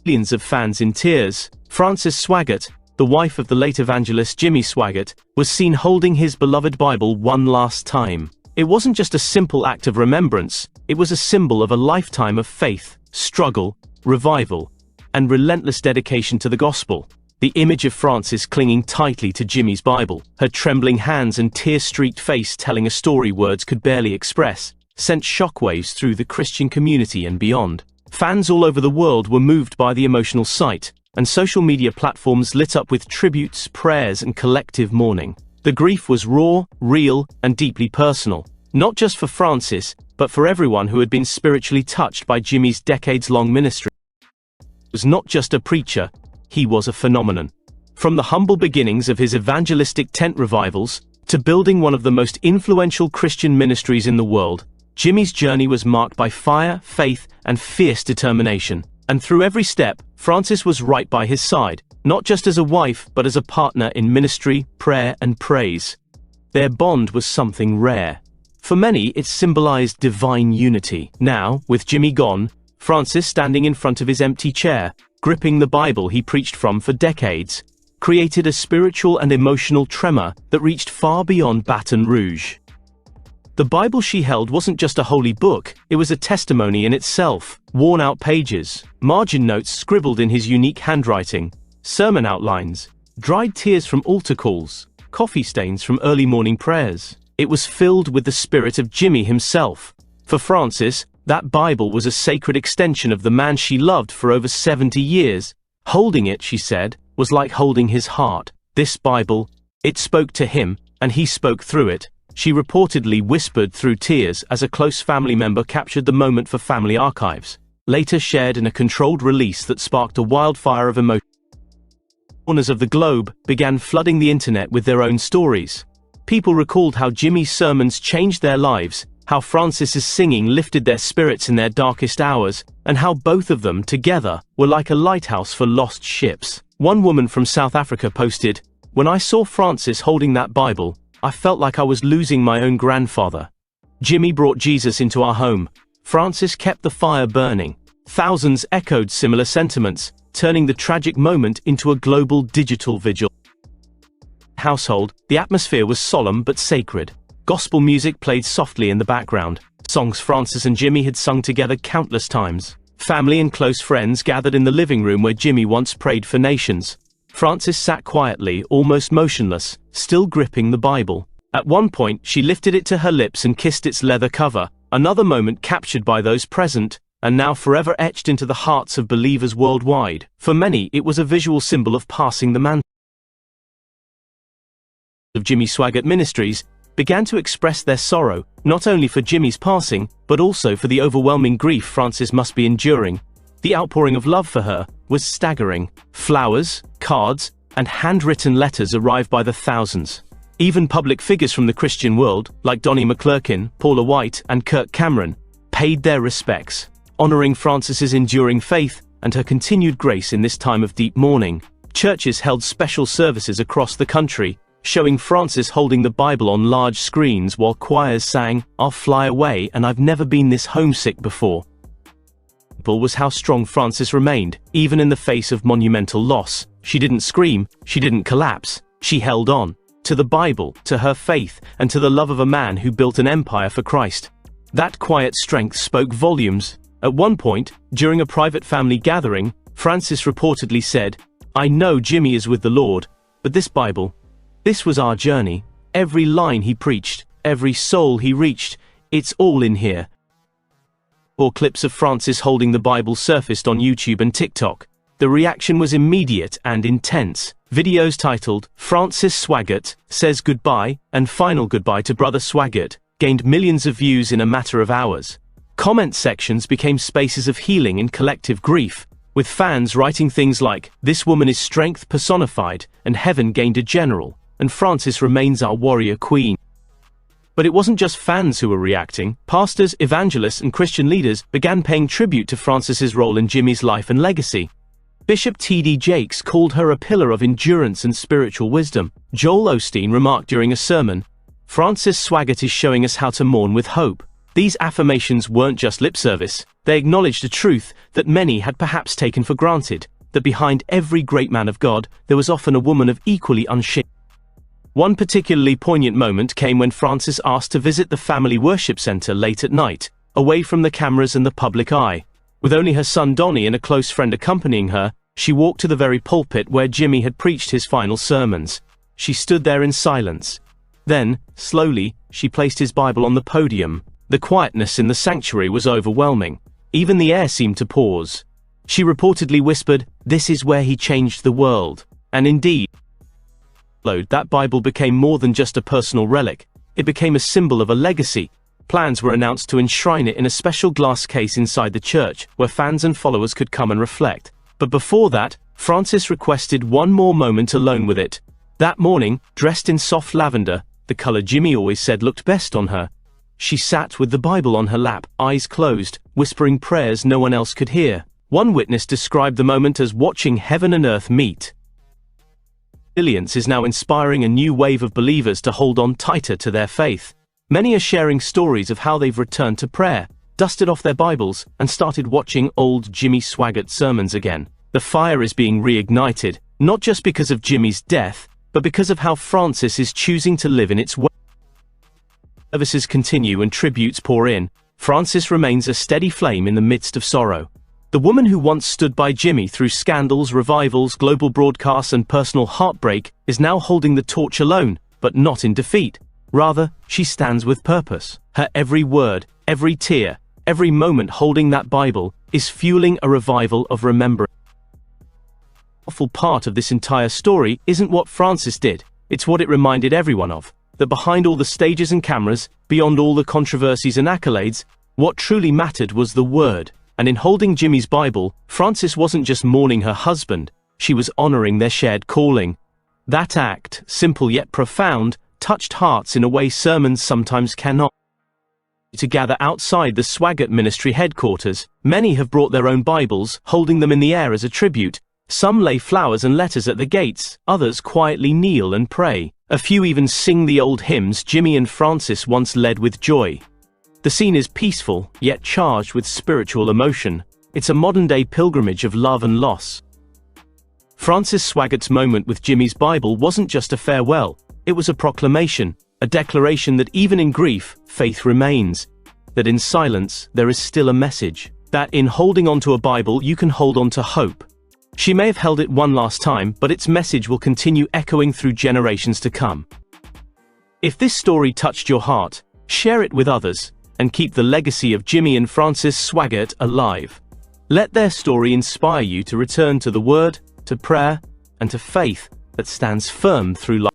Millions of fans in tears. Frances Swaggart, the wife of the late evangelist Jimmy Swaggart, was seen holding his beloved Bible one last time. It wasn't just a simple act of remembrance, it was a symbol of a lifetime of faith, struggle, revival, and relentless dedication to the gospel. The image of Frances clinging tightly to Jimmy's Bible, her trembling hands and tear-streaked face telling a story words could barely express, sent shockwaves through the Christian community and beyond. Fans all over the world were moved by the emotional sight, and social media platforms lit up with tributes, prayers, and collective mourning. The grief was raw, real, and deeply personal, not just for Frances, but for everyone who had been spiritually touched by Jimmy's decades-long ministry. He was not just a preacher, he was a phenomenon. From the humble beginnings of his evangelistic tent revivals, to building one of the most influential Christian ministries in the world, Jimmy's journey was marked by fire, faith, and fierce determination. And through every step, Frances was right by his side, not just as a wife, but as a partner in ministry, prayer, and praise. Their bond was something rare. For many, it symbolized divine unity. Now, with Jimmy gone, Frances standing in front of his empty chair, gripping the Bible he preached from for decades, created a spiritual and emotional tremor that reached far beyond Baton Rouge. The Bible she held wasn't just a holy book, it was a testimony in itself. Worn-out pages, margin notes scribbled in his unique handwriting, sermon outlines, dried tears from altar calls, coffee stains from early morning prayers. It was filled with the spirit of Jimmy himself. For Frances, that Bible was a sacred extension of the man she loved for over 70 years. Holding it, she said, was like holding his heart. This Bible, it spoke to him, and he spoke through it. She reportedly whispered through tears as a close family member captured the moment for family archives, later shared in a controlled release that sparked a wildfire of emotion. Corners of the globe began flooding the internet with their own stories. People recalled how Jimmy's sermons changed their lives, how Frances's singing lifted their spirits in their darkest hours, and how both of them together were like a lighthouse for lost ships. One woman from South Africa posted, "When I saw Frances holding that Bible, I felt like I was losing my own grandfather. Jimmy brought Jesus into our home. Frances kept the fire burning." Thousands echoed similar sentiments, turning the tragic moment into a global digital vigil. Household, the atmosphere was solemn but sacred. Gospel music played softly in the background, songs Frances and Jimmy had sung together countless times. Family and close friends gathered in the living room where Jimmy once prayed for nations. Frances sat quietly, almost motionless, still gripping the Bible. At one point, she lifted it to her lips and kissed its leather cover, another moment captured by those present, and now forever etched into the hearts of believers worldwide. For many, it was a visual symbol of passing the mantle. Of Jimmy Swaggart Ministries began to express their sorrow, not only for Jimmy's passing, but also for the overwhelming grief Frances must be enduring. The outpouring of love for her was staggering. Flowers, cards, and handwritten letters arrived by the thousands. Even public figures from the Christian world, like Donnie McClurkin, Paula White, and Kirk Cameron, paid their respects, honoring Frances's enduring faith and her continued grace in this time of deep mourning. Churches held special services across the country, showing Frances holding the Bible on large screens while choirs sang, "I'll Fly Away" and "I've Never Been This Homesick Before." Was how strong Frances remained, even in the face of monumental loss. She didn't scream, she didn't collapse, she held on. To the Bible, to her faith, and to the love of a man who built an empire for Christ. That quiet strength spoke volumes. At one point, during a private family gathering, Frances reportedly said, "I know Jimmy is with the Lord, but this Bible, this was our journey. Every line he preached, every soul he reached, it's all in here." Or clips of Frances holding the Bible surfaced on YouTube and TikTok. The reaction was immediate and intense. Videos titled, "Frances Swaggart Says Goodbye" and "Final Goodbye to Brother Swaggart" gained millions of views in a matter of hours. Comment sections became spaces of healing and collective grief, with fans writing things like, "This woman is strength personified," and "Heaven gained a general," and "Frances remains our warrior queen." But it wasn't just fans who were reacting. Pastors, evangelists, and Christian leaders began paying tribute to Frances's role in Jimmy's life and legacy. Bishop T.D. Jakes called her a pillar of endurance and spiritual wisdom. Joel Osteen remarked during a sermon, "Frances Swaggart is showing us how to mourn with hope. These affirmations weren't just lip service, they acknowledged a truth that many had perhaps taken for granted, that behind every great man of God, there was often a woman of equally unshakable. One particularly poignant moment came when Frances asked to visit the family worship center late at night, away from the cameras and the public eye. With only her son Donnie and a close friend accompanying her, she walked to the very pulpit where Jimmy had preached his final sermons. She stood there in silence. Then, slowly, she placed his Bible on the podium. The quietness in the sanctuary was overwhelming. Even the air seemed to pause. She reportedly whispered, "This is where he changed the world." And indeed, that Bible became more than just a personal relic. It became a symbol of a legacy. Plans were announced to enshrine it in a special glass case inside the church, where fans and followers could come and reflect. But before that, Frances requested one more moment alone with it. That morning, dressed in soft lavender, the color Jimmy always said looked best on her, she sat with the Bible on her lap, eyes closed, whispering prayers no one else could hear. One witness described the moment as watching heaven and earth meet. Resilience is now inspiring a new wave of believers to hold on tighter to their faith. Many are sharing stories of how they've returned to prayer, dusted off their Bibles, and started watching old Jimmy Swaggart sermons again. The fire is being reignited, not just because of Jimmy's death, but because of how Frances is choosing to live in its way. Services continue and tributes pour in. Frances remains a steady flame in the midst of sorrow. The woman who once stood by Jimmy through scandals, revivals, global broadcasts, and personal heartbreak is now holding the torch alone, but not in defeat. Rather, she stands with purpose. Her every word, every tear, every moment holding that Bible is fueling a revival of remembrance. The powerful part of this entire story isn't what Frances did, it's what it reminded everyone of. That behind all the stages and cameras, beyond all the controversies and accolades, what truly mattered was the Word. And in holding Jimmy's Bible, Frances wasn't just mourning her husband, she was honoring their shared calling. That act, simple yet profound, touched hearts in a way sermons sometimes cannot. To gather outside the Swaggart Ministry headquarters, many have brought their own Bibles, holding them in the air as a tribute. Some lay flowers and letters at the gates, others quietly kneel and pray. A few even sing the old hymns Jimmy and Frances once led with joy. The scene is peaceful, yet charged with spiritual emotion. It's a modern-day pilgrimage of love and loss. Frances Swaggart's moment with Jimmy's Bible wasn't just a farewell, it was a proclamation, a declaration that even in grief, faith remains. That in silence, there is still a message. That in holding onto a Bible you can hold on to hope. She may have held it one last time, but its message will continue echoing through generations to come. If this story touched your heart, share it with others, and keep the legacy of Jimmy and Frances Swaggart alive. Let their story inspire you to return to the Word, to prayer, and to faith that stands firm through life.